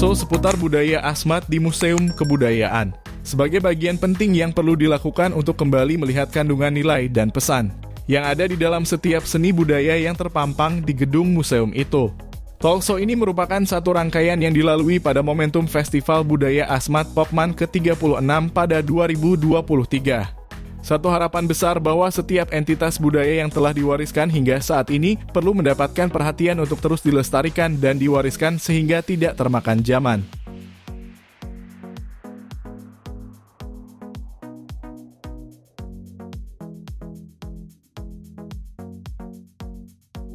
talkshow seputar budaya Asmat di Museum Kebudayaan. Sebagai bagian penting yang perlu dilakukan untuk kembali melihat kandungan nilai dan pesan yang ada di dalam setiap seni budaya yang terpampang di gedung museum itu. Talkshow ini merupakan satu rangkaian yang dilalui pada momentum Festival Budaya Asmat Pokman ke-36 pada 2023. Satu harapan besar bahwa setiap entitas budaya yang telah diwariskan hingga saat ini perlu mendapatkan perhatian untuk terus dilestarikan dan diwariskan sehingga tidak termakan zaman.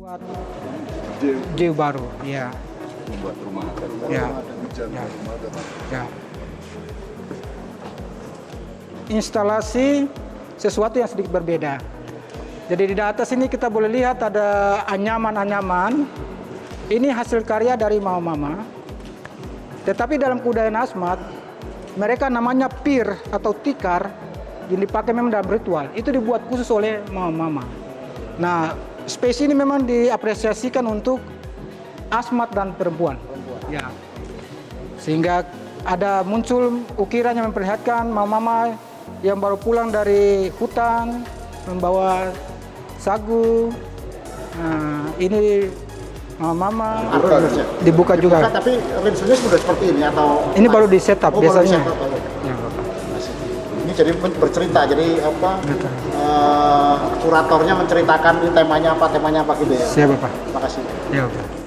Buat Dew baru, ya. Membuat rumah adat. Ya. Ya. Instalasi sesuatu yang sedikit berbeda. Jadi di atas ini kita boleh lihat ada anyaman-anyaman. Ini hasil karya dari mama-mama. Tetapi dalam kebudayaan Asmat, mereka namanya pir atau tikar yang dipakai memang dalam ritual. Itu dibuat khusus oleh mama-mama. Nah, spesies ini memang diapresiasikan untuk Asmat dan perempuan. Ya. Sehingga ada muncul ukiran yang memperlihatkan mama-mama yang baru pulang dari hutan membawa sagu. Nah, ini mama dibuka juga. Tapi rinselnya sudah seperti ini atau ini baru di setup biasanya. Ya, ini jadi bercerita, jadi apa? Kuratornya menceritakan ini temanya apa gitu ya. Siap, Pak. Terima kasih. Ya, Pak.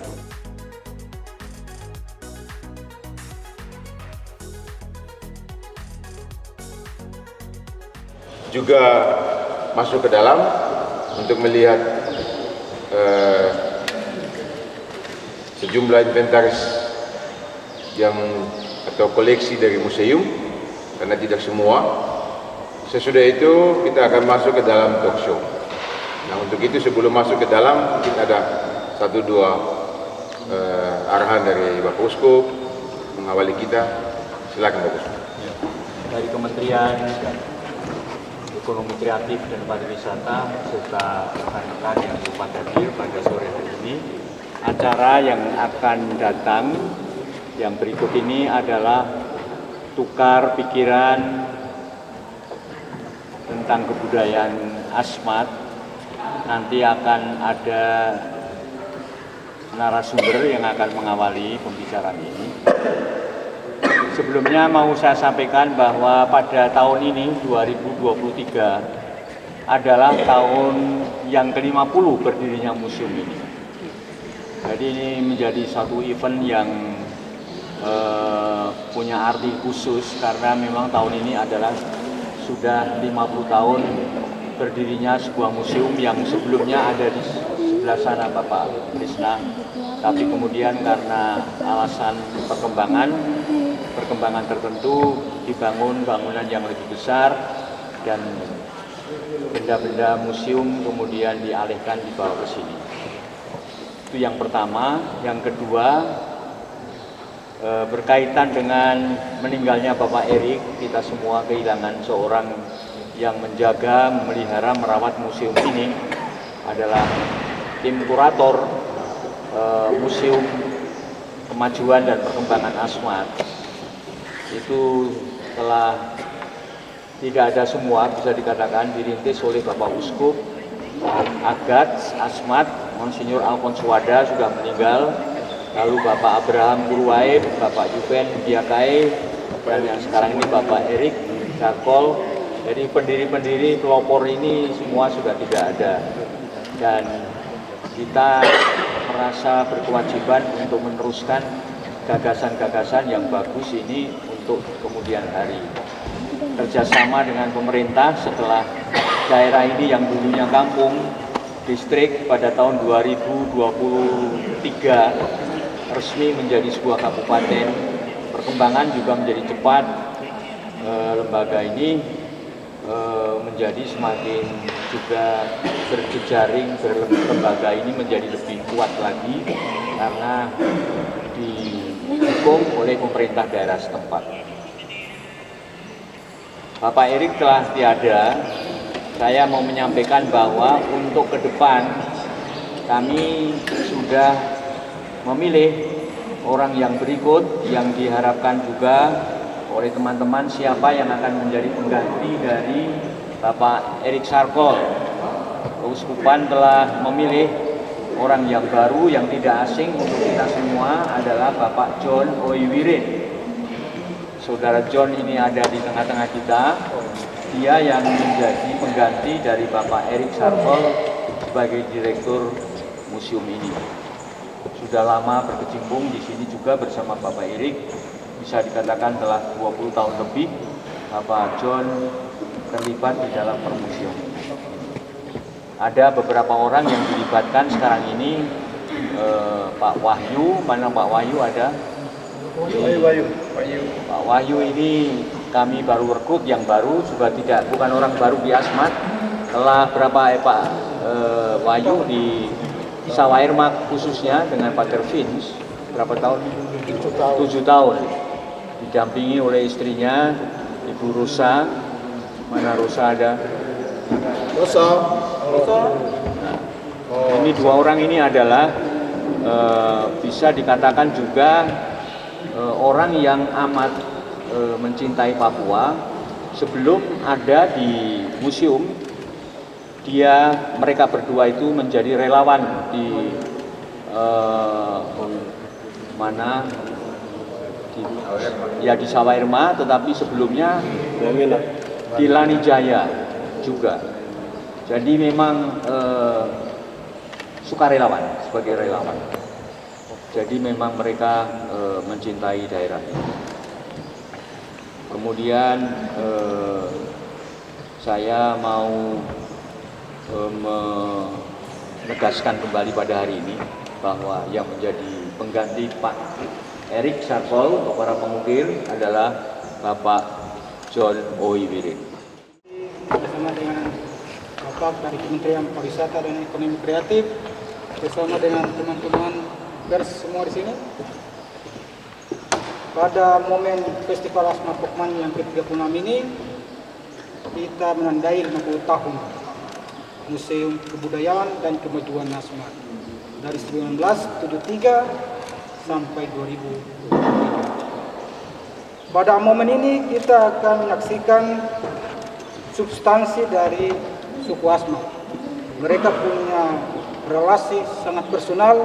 Juga masuk ke dalam untuk melihat sejumlah inventaris yang atau koleksi dari museum, karena tidak semua. Sesudah itu kita akan masuk ke dalam talkshow. Nah, untuk itu sebelum masuk ke dalam mungkin ada 1-2 arahan dari Bapak Uskup mengawali kita. Silakan Bapak Uskup. Dari Kementerian Ekonomi Kreatif dan Pariwisata serta rekan-rekan yang sempat hadir pada sore hari ini. Acara yang akan datang yang berikut ini adalah tukar pikiran tentang kebudayaan Asmat. Nanti akan ada narasumber yang akan mengawali pembicaraan ini. Sebelumnya mau saya sampaikan bahwa pada tahun ini 2023 adalah tahun yang ke-50 berdirinya museum ini. Jadi ini menjadi satu event yang punya arti khusus karena memang tahun ini adalah sudah 50 tahun berdirinya sebuah museum yang sebelumnya ada di sebelah sana Bapak Krisna. Tapi kemudian karena alasan perkembangan tertentu dibangun bangunan yang lebih besar dan benda-benda museum kemudian dialihkan dibawa ke sini. Itu yang pertama. Yang kedua, berkaitan dengan meninggalnya Bapak Erik, kita semua kehilangan seorang yang menjaga, memelihara, merawat museum ini adalah tim kurator Museum Kemajuan dan Perkembangan Asmat. Itu telah tidak ada semua, bisa dikatakan dirintis oleh Bapak Uskup Agat Asmat, Monsinyur Alphonse Wada sudah meninggal, lalu Bapak Abraham Guruwaib, Bapak Juven Diakai, dan yang sekarang ini Bapak Erik Darkol. Jadi pendiri-pendiri pelopor ini semua sudah tidak ada, dan kita merasa berkewajiban untuk meneruskan gagasan-gagasan yang bagus ini untuk kemudian hari. Kerjasama dengan pemerintah setelah daerah ini yang dulunya kampung, distrik pada tahun 2023 resmi menjadi sebuah kabupaten. Perkembangan juga menjadi cepat. Lembaga ini menjadi semakin juga berjejaring, lembaga ini menjadi lebih kuat lagi karena didukung oleh pemerintah daerah setempat. Bapak Erik telah tiada. Saya mau menyampaikan bahwa untuk ke depan kami sudah memilih orang yang berikut yang diharapkan juga oleh teman-teman siapa yang akan menjadi pengganti dari Bapak Erik Sarkol. Keuskupan telah memilih orang yang baru yang tidak asing untuk kita semua adalah Bapak John Oiwirin. Saudara John ini ada di tengah-tengah kita. Dia yang menjadi pengganti dari Bapak Erik Sarkol sebagai direktur museum ini. Sudah lama berkecimpung di sini juga bersama Bapak Erik. Bisa dikatakan telah 20 tahun lebih Bapak John terlibat di dalam permuseum. Ada beberapa orang yang dilibatkan sekarang ini, Pak Wahyu, mana Pak Wahyu ada? Pak Wahyu ini kami baru rekrut yang baru, juga bukan orang baru di Asmat. Telah berapa Pak Wahyu di Sawairma khususnya dengan Pak Tervins, berapa tahun? 7 tahun. Didampingi oleh istrinya, Ibu Rosa. Mana Rosa ada? Rosa. Nah, ini dua orang ini adalah bisa dikatakan juga orang yang amat mencintai Papua. Sebelum ada di museum, mereka berdua itu menjadi relawan di mana? Di Sawairma, tetapi sebelumnya di Lanijaya juga. Jadi memang sukarelawan, sebagai relawan. Jadi memang mereka mencintai daerah ini. Kemudian saya mau menegaskan kembali pada hari ini bahwa yang menjadi pengganti Pak Erik Sarkol untuk para pengukir adalah Bapak John Oiwirin. Bersama dengan Bapak dari Kementerian Pariwisata dan Ekonomi Kreatif, bersama dengan teman-teman pers semua di sini. Pada momen Festival Asmat Pokman yang ke-36 ini, kita menandai 50 tahun Museum Kebudayaan dan Kemajuan Asmat dari 1973 sampai 2023. Pada momen ini kita akan menyaksikan substansi dari suku Asmat. Mereka punya relasi sangat personal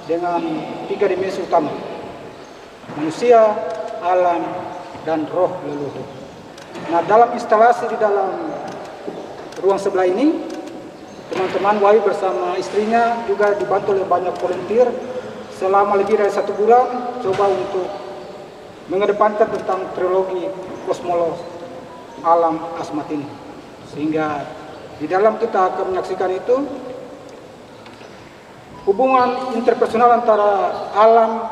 dengan 3 dimensi utama: manusia, alam, dan roh leluhur. Nah, dalam instalasi di dalam ruang sebelah ini, teman-teman Wahyu bersama istrinya juga dibantu oleh banyak volunteer selama lebih dari 1 bulan coba untuk mengedepankan tentang trilogi kosmolog alam Asmat ini. Sehingga di dalam kita akan menyaksikan itu hubungan interpersonal antara alam,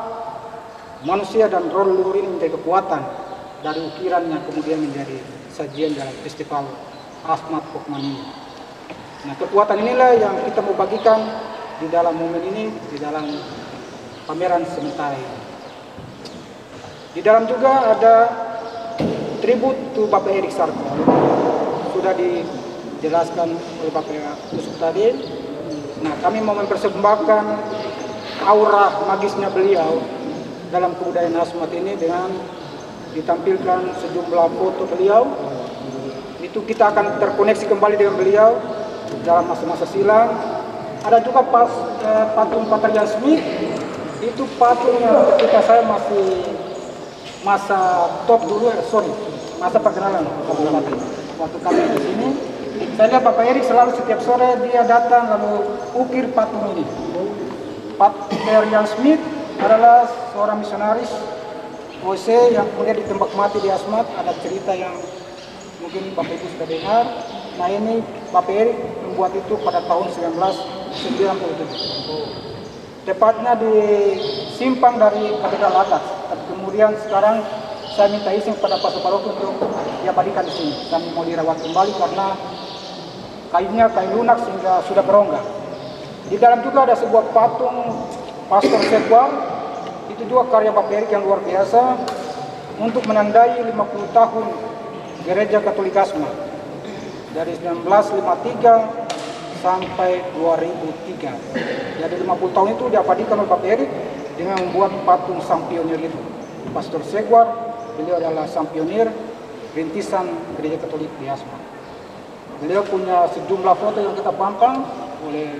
manusia, dan roh leluhur ini menjadi kekuatan dari ukiran yang kemudian menjadi sajian dalam Festival Asmat Pokman ini. Nah, kekuatan inilah yang kita mau bagikan di dalam momen ini, di dalam pameran sementara ini. Di dalam juga ada tribut to Bapak Erik Sarkol. Sudah dijelaskan oleh Bapak Uskup tadi. Nah, kami mau mempersembahkan aura magisnya beliau dalam kebudayaan Asmat ini dengan ditampilkan sejumlah foto beliau. Itu kita akan terkoneksi kembali dengan beliau dalam masa-masa silam. Ada juga patung Patrian Smith. Itu patung yang ketika saya masih masa top dulu, masa perkenalan waktu kami di sini. Saya lihat Bapak Erik selalu setiap sore dia datang lalu ukir patung ini. Patrian Smith adalah seorang misionaris OC yang kemudian ditembak mati di Asmat. Ada cerita yang mungkin Bapak Ibu sudah dengar. Nah, ini Bapak Erik membuat itu pada tahun 1997. Tepatnya disimpan dari Katedral Atas. Kemudian sekarang saya minta izin kepada Pak Paroki untuk diabadikan di sini. Kami mau dirawat kembali karena kayunya kayu lunak sehingga sudah berongga. Di dalam juga ada sebuah patung Pastor Sekwar. Itu juga karya Bapak Erik yang luar biasa untuk menandai 50 tahun Gereja Katolik Asmat dari 1953 sampai 2003. Jadi 50 tahun itu diabadikan oleh Bapak Erik dengan membuat patung sang pionir itu. Pastor Segwar, beliau adalah sang pionir rintisan Gereja Katolik di Asmat. Beliau punya sejumlah foto yang kita pampang oleh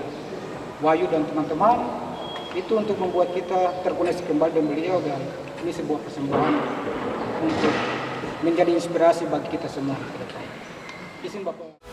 Wahyu dan teman-teman, itu untuk membuat kita terkoneksi kembali dengan beliau, dan ini sebuah persembahan untuk menjadi inspirasi bagi kita semua ke depan. Izin Bapak.